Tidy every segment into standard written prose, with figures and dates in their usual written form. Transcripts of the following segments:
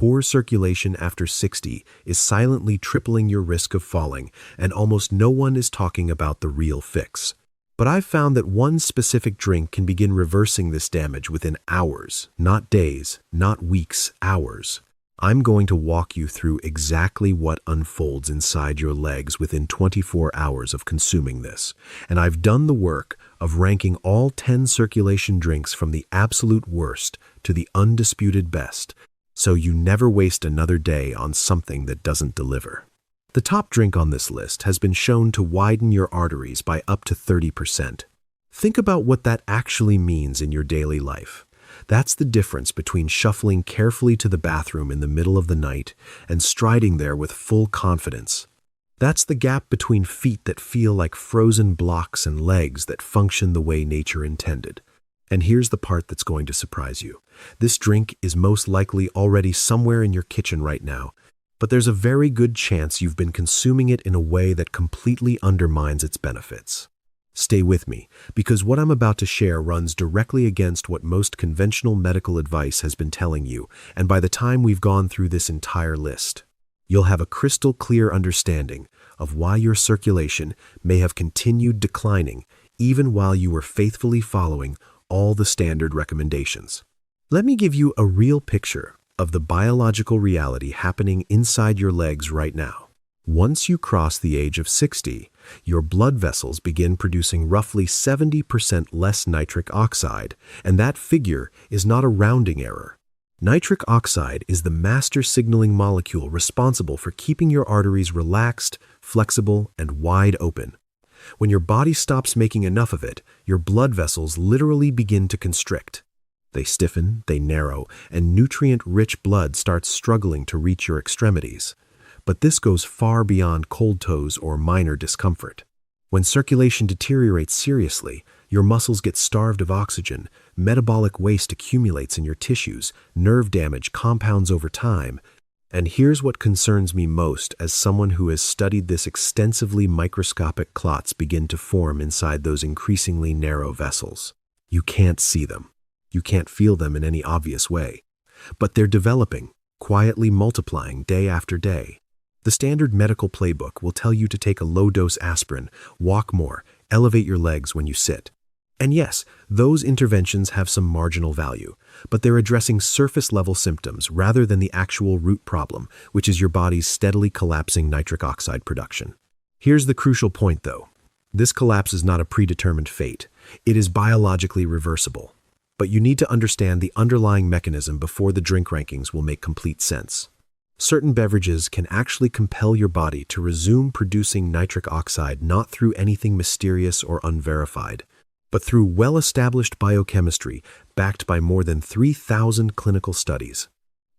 Poor circulation after 60 is silently tripling your risk of falling, and almost no one is talking about the real fix. But I've found that one specific drink can begin reversing this damage within hours, not days, not weeks, hours. I'm going to walk you through exactly what unfolds inside your legs within 24 hours of consuming this. And I've done the work of ranking all 10 circulation drinks from the absolute worst to the undisputed best, so you never waste another day on something that doesn't deliver. The top drink on this list has been shown to widen your arteries by up to 30%. Think about what that actually means in your daily life. That's the difference between shuffling carefully to the bathroom in the middle of the night and striding there with full confidence. That's the gap between feet that feel like frozen blocks and legs that function the way nature intended. And here's the part that's going to surprise you. This drink is most likely already somewhere in your kitchen right now, but there's a very good chance you've been consuming it in a way that completely undermines its benefits. Stay with me, because what I'm about to share runs directly against what most conventional medical advice has been telling you, and by the time we've gone through this entire list, you'll have a crystal clear understanding of why your circulation may have continued declining even while you were faithfully following all the standard recommendations. Let me give you a real picture of the biological reality happening inside your legs right now. Once you cross the age of 60, your blood vessels begin producing roughly 70% less nitric oxide, and that figure is not a rounding error. Nitric oxide is the master signaling molecule responsible for keeping your arteries relaxed, flexible, and wide open. When your body stops making enough of it, your blood vessels literally begin to constrict. They stiffen, they narrow, and nutrient-rich blood starts struggling to reach your extremities. But this goes far beyond cold toes or minor discomfort. When circulation deteriorates seriously, your muscles get starved of oxygen, metabolic waste accumulates in your tissues, nerve damage compounds over time. And here's what concerns me most as someone who has studied this extensively: microscopic clots begin to form inside those increasingly narrow vessels. You can't see them. You can't feel them in any obvious way. But they're developing, quietly multiplying day after day. The standard medical playbook will tell you to take a low-dose aspirin, walk more, elevate your legs when you sit. And yes, those interventions have some marginal value, but they're addressing surface-level symptoms rather than the actual root problem, which is your body's steadily collapsing nitric oxide production. Here's the crucial point, though. This collapse is not a predetermined fate. It is biologically reversible. But you need to understand the underlying mechanism before the drink rankings will make complete sense. Certain beverages can actually compel your body to resume producing nitric oxide not through anything mysterious or unverified, but through well-established biochemistry backed by more than 3,000 clinical studies.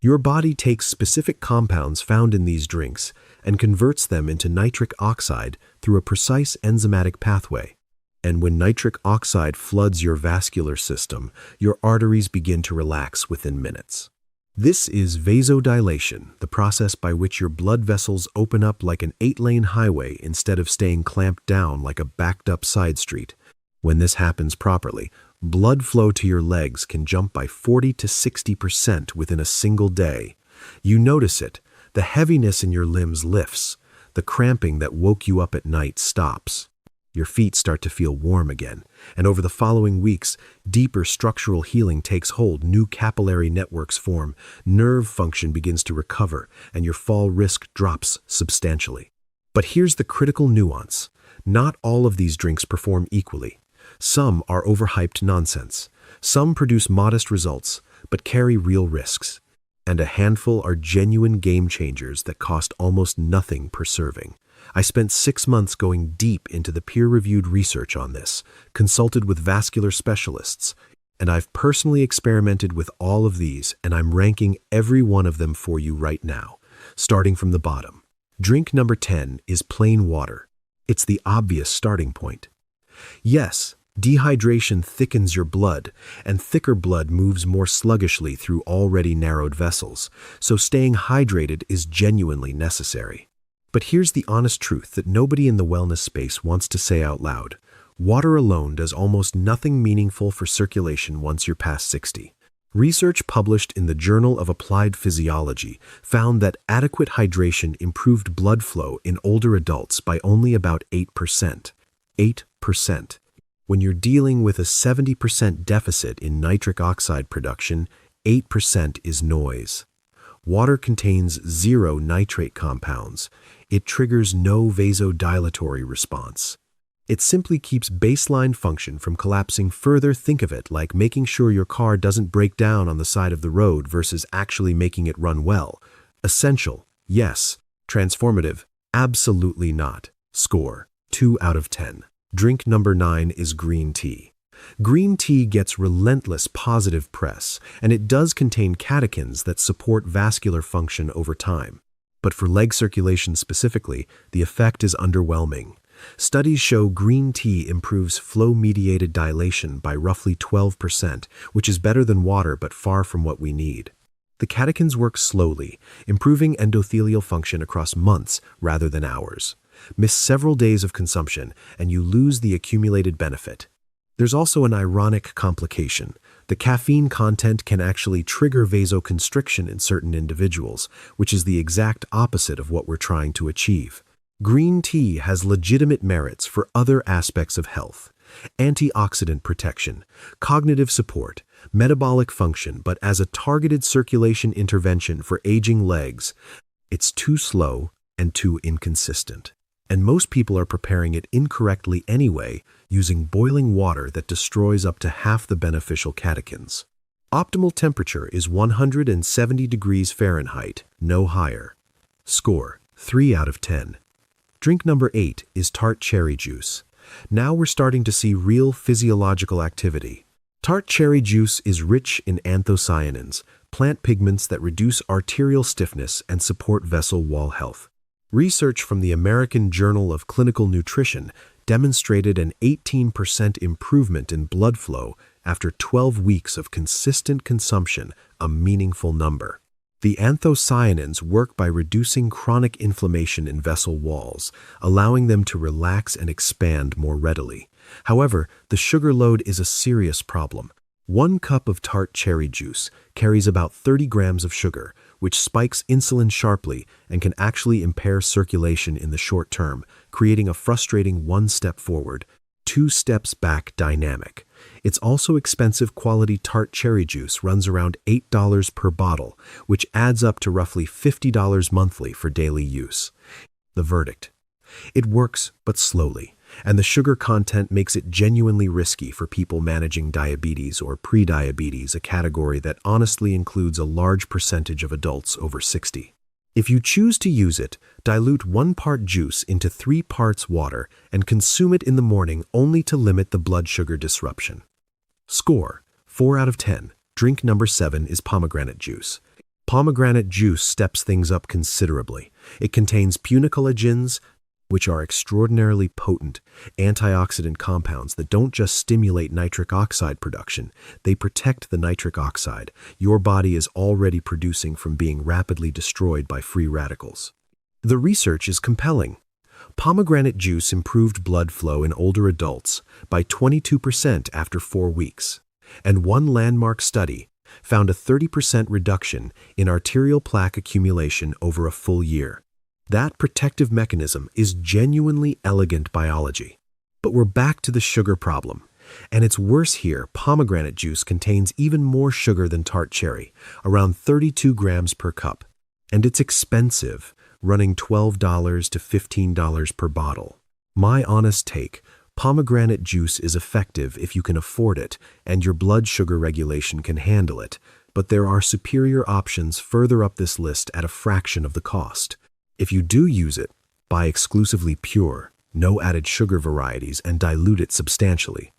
Your body takes specific compounds found in these drinks and converts them into nitric oxide through a precise enzymatic pathway. And when nitric oxide floods your vascular system, your arteries begin to relax within minutes. This is vasodilation, the process by which your blood vessels open up like an 8-lane highway instead of staying clamped down like a backed-up side street. When this happens properly, blood flow to your legs can jump by 40 to 60% within a single day. You notice it. The heaviness in your limbs lifts. The cramping that woke you up at night stops. Your feet start to feel warm again, and over the following weeks, deeper structural healing takes hold, new capillary networks form, nerve function begins to recover, and your fall risk drops substantially. But here's the critical nuance. Not all of these drinks perform equally. Some are overhyped nonsense. Some produce modest results, but carry real risks. And a handful are genuine game changers that cost almost nothing per serving. I spent 6 months going deep into the peer-reviewed research on this, consulted with vascular specialists, and I've personally experimented with all of these, and I'm ranking every one of them for you right now, starting from the bottom. Drink number 10 is plain water. It's the obvious starting point. Yes, dehydration thickens your blood, and thicker blood moves more sluggishly through already narrowed vessels, so staying hydrated is genuinely necessary. But here's the honest truth that nobody in the wellness space wants to say out loud. Water alone does almost nothing meaningful for circulation once you're past 60. Research published in the Journal of Applied Physiology found that adequate hydration improved blood flow in older adults by only about 8%. 8%. When you're dealing with a 70% deficit in nitric oxide production, 8% is noise. Water contains 0 nitrate compounds. It triggers no vasodilatory response. It simply keeps baseline function from collapsing further. Think of it like making sure your car doesn't break down on the side of the road versus actually making it run well. Essential, yes. Transformative, absolutely not. Score, 2 out of 10. Drink number 9 is green tea. Green tea gets relentless positive press, and it does contain catechins that support vascular function over time. But for leg circulation specifically, the effect is underwhelming. Studies show green tea improves flow-mediated dilation by roughly 12%, which is better than water but far from what we need. The catechins work slowly, improving endothelial function across months rather than hours. Miss several days of consumption, and you lose the accumulated benefit. There's also an ironic complication. The caffeine content can actually trigger vasoconstriction in certain individuals, which is the exact opposite of what we're trying to achieve. Green tea has legitimate merits for other aspects of health: antioxidant protection, cognitive support, metabolic function, but as a targeted circulation intervention for aging legs, it's too slow and too inconsistent. And most people are preparing it incorrectly anyway, using boiling water that destroys up to half the beneficial catechins. Optimal temperature is 170 degrees Fahrenheit, no higher. Score, 3 out of 10. Drink number 8 is tart cherry juice. Now we're starting to see real physiological activity. Tart cherry juice is rich in anthocyanins, plant pigments that reduce arterial stiffness and support vessel wall health. Research from the American Journal of Clinical Nutrition demonstrated an 18% improvement in blood flow after 12 weeks of consistent consumption, a meaningful number. The anthocyanins work by reducing chronic inflammation in vessel walls, allowing them to relax and expand more readily. However, the sugar load is a serious problem. 1 cup of tart cherry juice carries about 30 grams of sugar, which spikes insulin sharply and can actually impair circulation in the short term, creating a frustrating 1 step forward, 2 steps back dynamic. It's also expensive. Quality tart cherry juice runs around $8 per bottle, which adds up to roughly $50 monthly for daily use. The verdict: it works, but slowly, and the sugar content makes it genuinely risky for people managing diabetes or prediabetes, a category that honestly includes a large percentage of adults over 60. If you choose to use it, dilute 1 part juice into 3 parts water and consume it in the morning only to limit the blood sugar disruption. Score, 4 out of 10. Drink number 7 is pomegranate juice. Pomegranate juice steps things up considerably. It contains punicologens, which are extraordinarily potent antioxidant compounds that don't just stimulate nitric oxide production, they protect the nitric oxide your body is already producing from being rapidly destroyed by free radicals. The research is compelling. Pomegranate juice improved blood flow in older adults by 22% after 4 weeks, and one landmark study found a 30% reduction in arterial plaque accumulation over a full year. That protective mechanism is genuinely elegant biology. But we're back to the sugar problem. And it's worse here. Pomegranate juice contains even more sugar than tart cherry, around 32 grams per cup. And it's expensive, running $12 to $15 per bottle. My honest take: pomegranate juice is effective if you can afford it and your blood sugar regulation can handle it. But there are superior options further up this list at a fraction of the cost. If you do use it, buy exclusively pure, no added sugar varieties and dilute it substantially.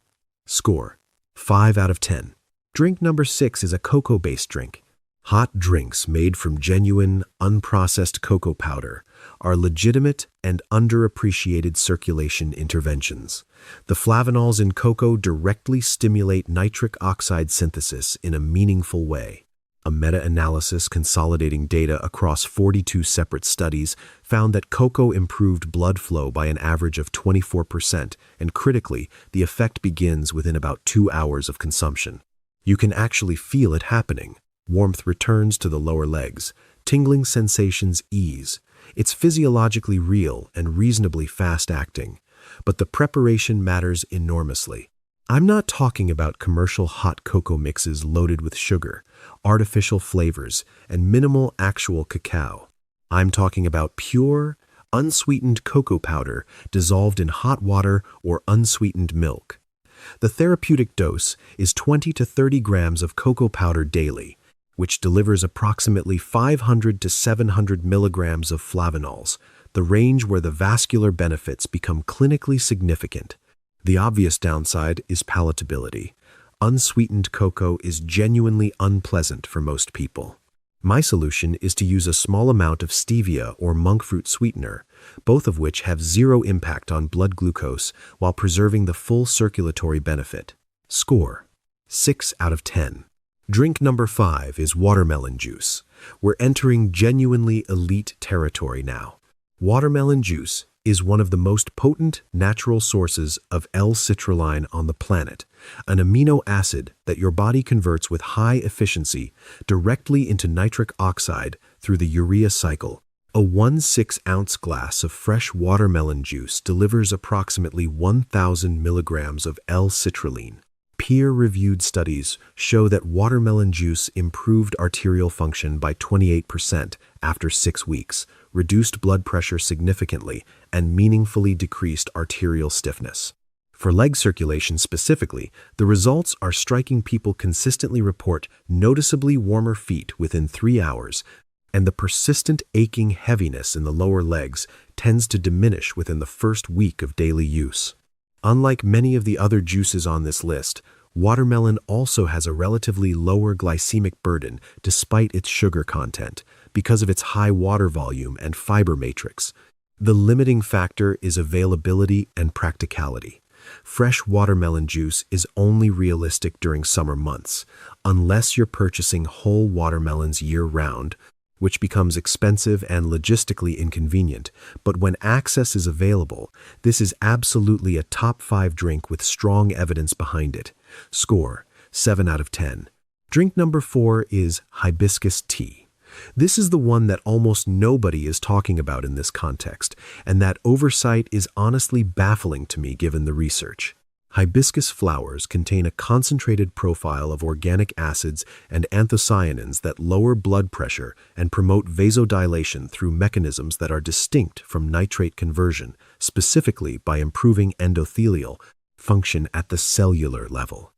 Score, 5 out of 10. Drink number 6 is a cocoa-based drink. Hot drinks made from genuine, unprocessed cocoa powder are legitimate and underappreciated circulation interventions. The flavanols in cocoa directly stimulate nitric oxide synthesis in a meaningful way. A meta-analysis consolidating data across 42 separate studies found that cocoa improved blood flow by an average of 24%, and critically, the effect begins within about 2 hours of consumption. You can actually feel it happening. Warmth returns to the lower legs. Tingling sensations ease. It's physiologically real and reasonably fast-acting. But the preparation matters enormously. I'm not talking about commercial hot cocoa mixes loaded with sugar, artificial flavors, and minimal actual cacao. I'm talking about pure, unsweetened cocoa powder dissolved in hot water or unsweetened milk. The therapeutic dose is 20 to 30 grams of cocoa powder daily, which delivers approximately 500 to 700 milligrams of flavonols, the range where the vascular benefits become clinically significant. The obvious downside is palatability. Unsweetened cocoa is genuinely unpleasant for most people. My solution is to use a small amount of stevia or monk fruit sweetener, both of which have zero impact on blood glucose while preserving the full circulatory benefit. Score: 6 out of 10. Drink number 5 is watermelon juice. We're entering genuinely elite territory now. Watermelon juice is one of the most potent natural sources of L-citrulline on the planet, an amino acid that your body converts with high efficiency directly into nitric oxide through the urea cycle. A 1/6-ounce glass of fresh watermelon juice delivers approximately 1,000 milligrams of L-citrulline. Peer-reviewed studies show that watermelon juice improved arterial function by 28% after 6 weeks, reduced blood pressure significantly, and meaningfully decreased arterial stiffness. For leg circulation specifically, the results are striking. People consistently report noticeably warmer feet within 3 hours, and the persistent aching heaviness in the lower legs tends to diminish within the first week of daily use. Unlike many of the other juices on this list, watermelon also has a relatively lower glycemic burden despite its sugar content, because of its high water volume and fiber matrix. The limiting factor is availability and practicality. Fresh watermelon juice is only realistic during summer months, unless you're purchasing whole watermelons year-round, which becomes expensive and logistically inconvenient. But when access is available, this is absolutely a top 5 drink with strong evidence behind it. Score: 7 out of 10. Drink number 4 is hibiscus tea. This is the one that almost nobody is talking about in this context, and that oversight is honestly baffling to me given the research. Hibiscus flowers contain a concentrated profile of organic acids and anthocyanins that lower blood pressure and promote vasodilation through mechanisms that are distinct from nitrate conversion, specifically by improving endothelial function at the cellular level.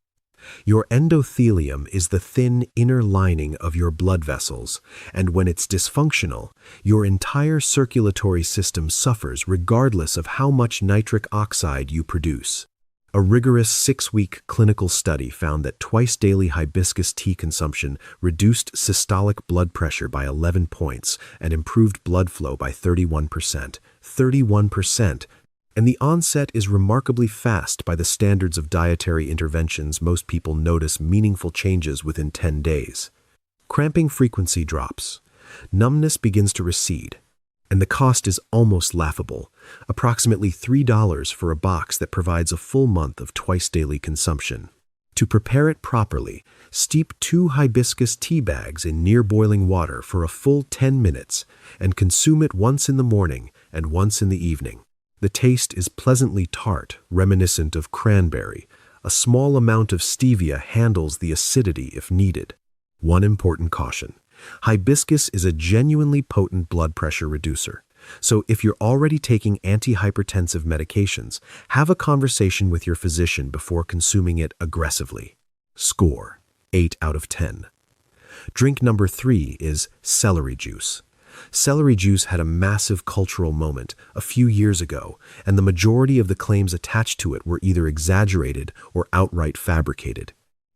Your endothelium is the thin inner lining of your blood vessels, and when it's dysfunctional, your entire circulatory system suffers regardless of how much nitric oxide you produce. A rigorous 6-week clinical study found that twice-daily hibiscus tea consumption reduced systolic blood pressure by 11 points and improved blood flow by 31%. 31%! And the onset is remarkably fast by the standards of dietary interventions. Most people notice meaningful changes within 10 days. Cramping frequency drops. Numbness begins to recede. And the cost is almost laughable, approximately $3 for a box that provides a full month of twice-daily consumption. To prepare it properly, steep 2 hibiscus tea bags in near-boiling water for a full 10 minutes and consume it once in the morning and once in the evening. The taste is pleasantly tart, reminiscent of cranberry. A small amount of stevia handles the acidity if needed. One important caution: hibiscus is a genuinely potent blood pressure reducer. So if you're already taking antihypertensive medications, have a conversation with your physician before consuming it aggressively. Score: 8 out of 10. Drink number 3 is celery juice. Celery juice had a massive cultural moment a few years ago, and the majority of the claims attached to it were either exaggerated or outright fabricated.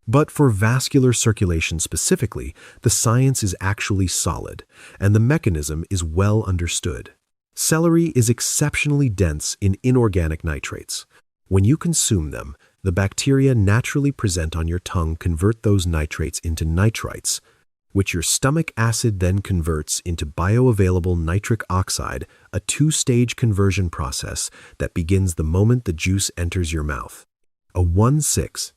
But for vascular circulation specifically, the science is actually solid, and the mechanism is well understood. Celery is exceptionally dense in inorganic nitrates. When you consume them, the bacteria naturally present on your tongue convert those nitrates into nitrites, which your stomach acid then converts into bioavailable nitric oxide, a 2-stage conversion process that begins the moment the juice enters your mouth. A 1/6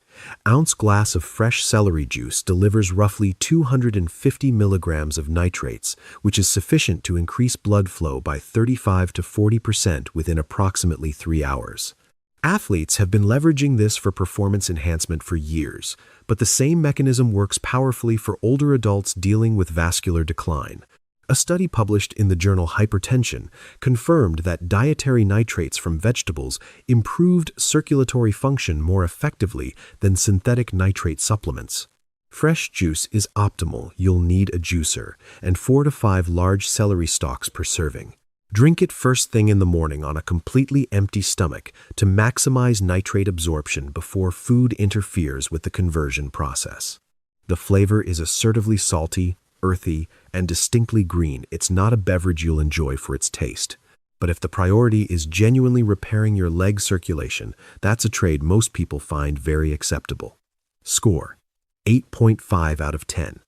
Ounce glass of fresh celery juice delivers roughly 250 milligrams of nitrates, which is sufficient to increase blood flow by 35 to 40% within approximately 3 hours. Athletes have been leveraging this for performance enhancement for years, but the same mechanism works powerfully for older adults dealing with vascular decline. A study published in the journal Hypertension confirmed that dietary nitrates from vegetables improved circulatory function more effectively than synthetic nitrate supplements. Fresh juice is optimal. You'll need a juicer and 4 to 5 large celery stalks per serving. Drink it first thing in the morning on a completely empty stomach to maximize nitrate absorption before food interferes with the conversion process. The flavor is assertively salty, earthy, and distinctly green. It's not a beverage you'll enjoy for its taste. But if the priority is genuinely repairing your leg circulation, that's a trade most people find very acceptable. Score: 8.5 out of 10.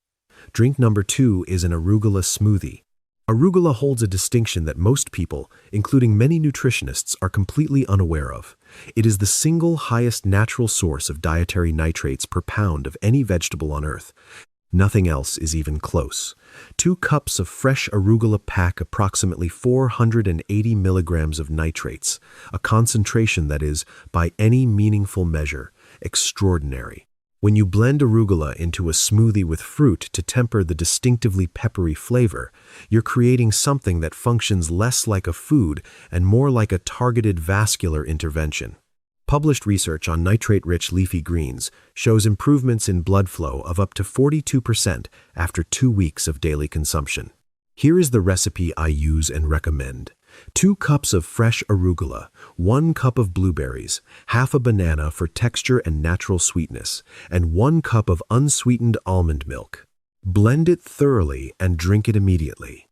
Drink number 2 is an arugula smoothie. Arugula holds a distinction that most people, including many nutritionists, are completely unaware of. It is the single highest natural source of dietary nitrates per pound of any vegetable on Earth. Nothing else is even close. 2 cups of fresh arugula pack approximately 480 milligrams of nitrates, a concentration that is, by any meaningful measure, extraordinary. When you blend arugula into a smoothie with fruit to temper the distinctively peppery flavor, you're creating something that functions less like a food and more like a targeted vascular intervention. Published research on nitrate-rich leafy greens shows improvements in blood flow of up to 42% after 2 weeks of daily consumption. Here is the recipe I use and recommend. 2 cups of fresh arugula, 1 cup of blueberries, half a banana for texture and natural sweetness, and 1 cup of unsweetened almond milk. Blend it thoroughly and drink it immediately.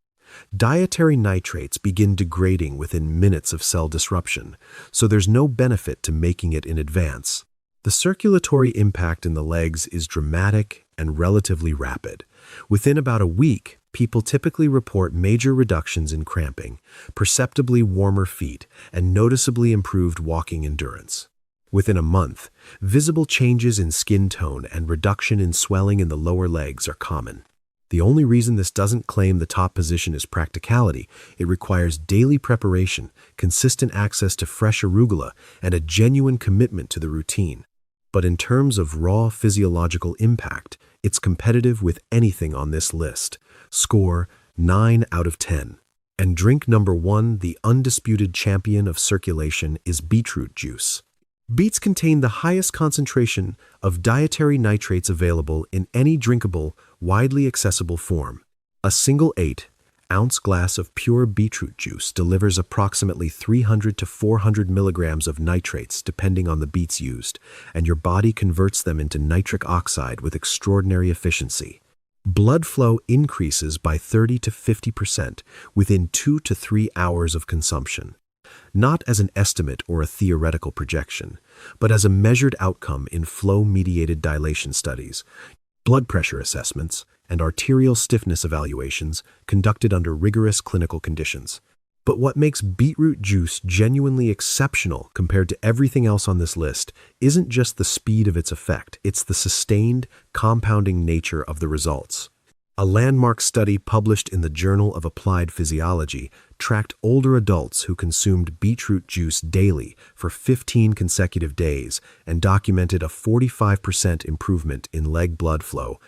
Dietary nitrates begin degrading within minutes of cell disruption, so there's no benefit to making it in advance. The circulatory impact in the legs is dramatic and relatively rapid. Within about a week, people typically report major reductions in cramping, perceptibly warmer feet, and noticeably improved walking endurance. Within a month, visible changes in skin tone and reduction in swelling in the lower legs are common. The only reason this doesn't claim the top position is practicality. It requires daily preparation, consistent access to fresh arugula, and a genuine commitment to the routine. But in terms of raw physiological impact, it's competitive with anything on this list. Score: 9 out of 10. And drink number 1, the undisputed champion of circulation, is beetroot juice. Beets contain the highest concentration of dietary nitrates available in any drinkable, widely accessible form. A single 8-ounce glass of pure beetroot juice delivers approximately 300 to 400 milligrams of nitrates depending on the beets used, and your body converts them into nitric oxide with extraordinary efficiency. Blood flow increases by 30 to 50% within 2 to 3 hours of consumption. Not as an estimate or a theoretical projection, but as a measured outcome in flow-mediated dilation studies, blood pressure assessments, and arterial stiffness evaluations conducted under rigorous clinical conditions. But what makes beetroot juice genuinely exceptional compared to everything else on this list isn't just the speed of its effect, it's the sustained, compounding nature of the results. A landmark study published in the Journal of Applied Physiology tracked older adults who consumed beetroot juice daily for 15 consecutive days and documented a 45% improvement in leg blood flow,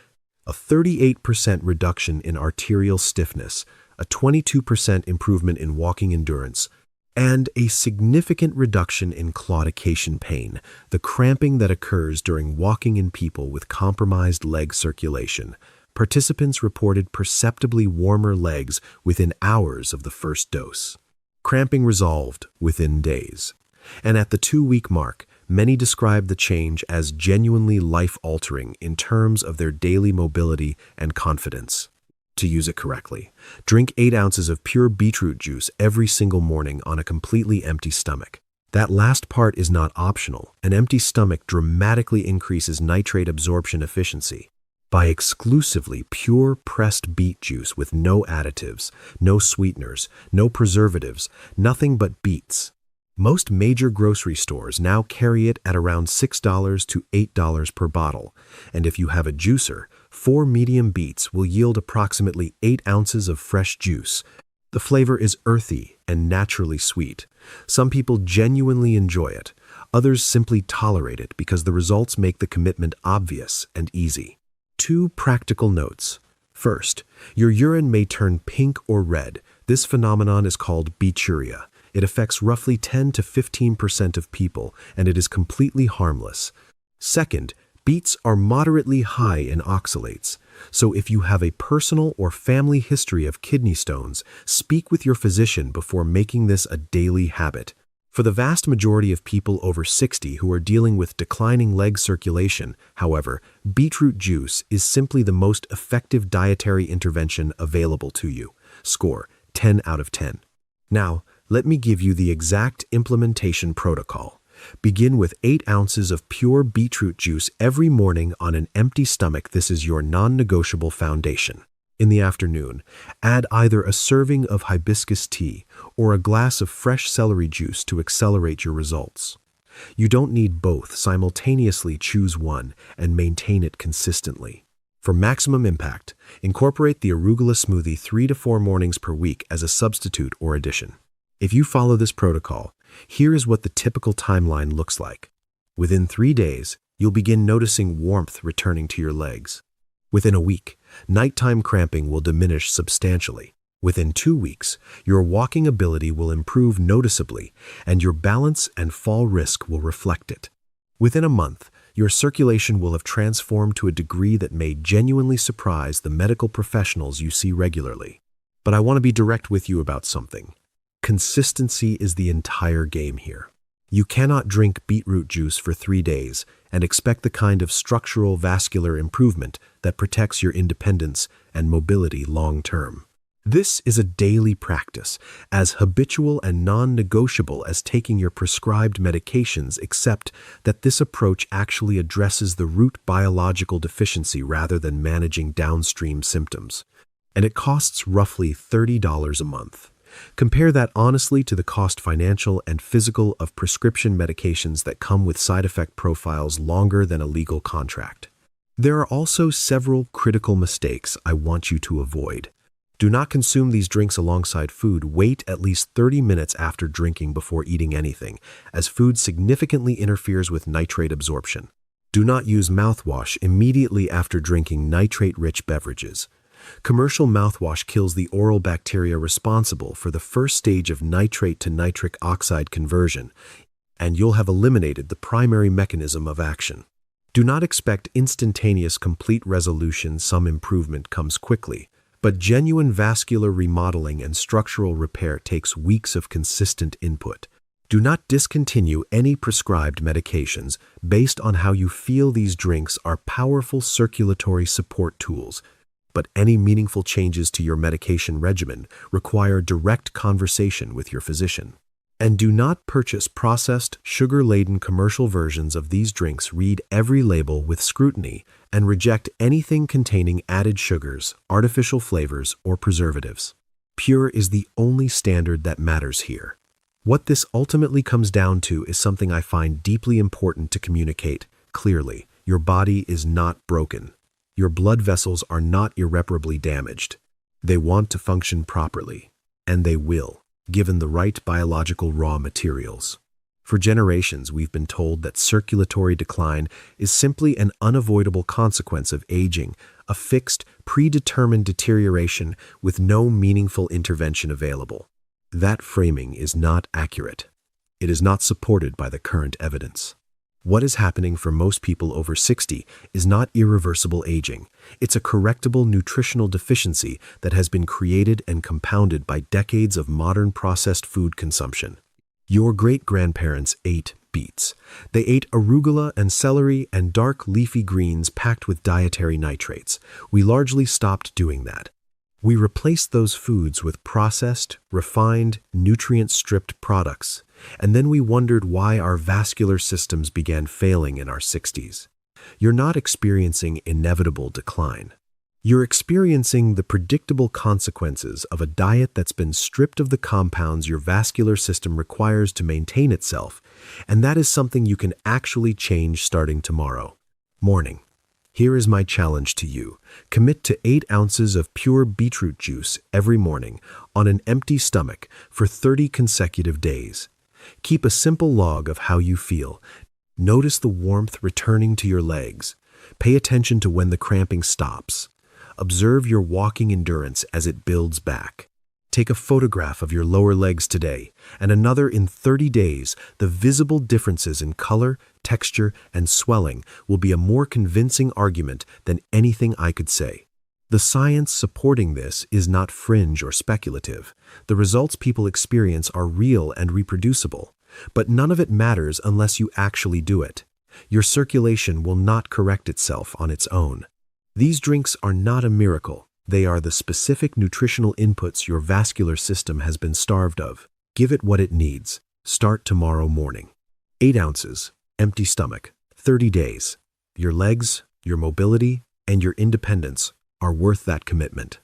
a 38% reduction in arterial stiffness, a 22% improvement in walking endurance, and a significant reduction in claudication pain, the cramping that occurs during walking in people with compromised leg circulation. Participants reported perceptibly warmer legs within hours of the first dose. Cramping resolved within days. And at the 2-week mark, many described the change as genuinely life-altering in terms of their daily mobility and confidence. To use it correctly, drink 8 ounces of pure beetroot juice every single morning on a completely empty stomach. That last part is not optional. An empty stomach dramatically increases nitrate absorption efficiency. By exclusively pure pressed beet juice with no additives, no sweeteners, no preservatives, nothing but beets. Most major grocery stores now carry it at around $6 to $8 per bottle, and if you have a juicer, 4 medium beets will yield approximately 8 ounces of fresh juice. The flavor is earthy and naturally sweet. Some people genuinely enjoy it. Others simply tolerate it because the results make the commitment obvious and easy. 2 practical notes. First, your urine may turn pink or red. This phenomenon is called beeturia. It affects roughly 10 to 15% of people, and it is completely harmless. Second, beets are moderately high in oxalates, so if you have a personal or family history of kidney stones, speak with your physician before making this a daily habit. For the vast majority of people over 60 who are dealing with declining leg circulation, however, beetroot juice is simply the most effective dietary intervention available to you. Score 10 out of 10. Now, let me give you the exact implementation protocol. Begin with 8 ounces of pure beetroot juice every morning on an empty stomach. This is your non-negotiable foundation. In the afternoon, add either a serving of hibiscus tea or a glass of fresh celery juice to accelerate your results. You don't need both. Simultaneously choose one and maintain it consistently. For maximum impact, incorporate the arugula smoothie 3 to 4 mornings per week as a substitute or addition. If you follow this protocol, here is what the typical timeline looks like. Within 3 days, you'll begin noticing warmth returning to your legs. Within a week, nighttime cramping will diminish substantially. Within 2 weeks, your walking ability will improve noticeably, and your balance and fall risk will reflect it. Within a month, your circulation will have transformed to a degree that may genuinely surprise the medical professionals you see regularly. But I want to be direct with you about something. Consistency is the entire game here. You cannot drink beetroot juice for 3 days and expect the kind of structural vascular improvement that protects your independence and mobility long term. This is a daily practice, as habitual and non-negotiable as taking your prescribed medications, except that this approach actually addresses the root biological deficiency rather than managing downstream symptoms. And it costs roughly $30 a month. Compare that honestly to the cost, financial and physical, of prescription medications that come with side effect profiles longer than a legal contract. There are also several critical mistakes I want you to avoid. Do not consume these drinks alongside food. Wait at least 30 minutes after drinking before eating anything, as food significantly interferes with nitrate absorption. Do not use mouthwash immediately after drinking nitrate-rich beverages. Commercial mouthwash kills the oral bacteria responsible for the first stage of nitrate to nitric oxide conversion, and you'll have eliminated the primary mechanism of action. Do not expect instantaneous complete resolution. Some improvement comes quickly, but genuine vascular remodeling and structural repair takes weeks of consistent input. Do not discontinue any prescribed medications based on how you feel. These drinks are powerful circulatory support tools, but any meaningful changes to your medication regimen require direct conversation with your physician. And do not purchase processed, sugar-laden commercial versions of these drinks. Read every label with scrutiny and reject anything containing added sugars, artificial flavors, or preservatives. Pure is the only standard that matters here. What this ultimately comes down to is something I find deeply important to communicate clearly. Your body is not broken. Your blood vessels are not irreparably damaged. They want to function properly, and they will, given the right biological raw materials. For generations, we've been told that circulatory decline is simply an unavoidable consequence of aging, a fixed, predetermined deterioration with no meaningful intervention available. That framing is not accurate. It is not supported by the current evidence. What is happening for most people over 60 is not irreversible aging. It's a correctable nutritional deficiency that has been created and compounded by decades of modern processed food consumption. Your great-grandparents ate beets. They ate arugula and celery and dark leafy greens packed with dietary nitrates. We largely stopped doing that. We replaced those foods with processed, refined, nutrient-stripped products, and then we wondered why our vascular systems began failing in our 60s. You're not experiencing inevitable decline. You're experiencing the predictable consequences of a diet that's been stripped of the compounds your vascular system requires to maintain itself, and that is something you can actually change starting tomorrow. Morning. Here is my challenge to you. Commit to 8 ounces of pure beetroot juice every morning on an empty stomach for 30 consecutive days. Keep a simple log of how you feel. Notice the warmth returning to your legs. Pay attention to when the cramping stops. Observe your walking endurance as it builds back. Take a photograph of your lower legs today, and another in 30 days. The visible differences in color, texture, and swelling will be a more convincing argument than anything I could say. The science supporting this is not fringe or speculative. The results people experience are real and reproducible, but none of it matters unless you actually do it. Your circulation will not correct itself on its own. These drinks are not a miracle. They are the specific nutritional inputs your vascular system has been starved of. Give it what it needs. Start tomorrow morning. 8 ounces, empty stomach, 30 days. Your legs, your mobility, and your independence are worth that commitment.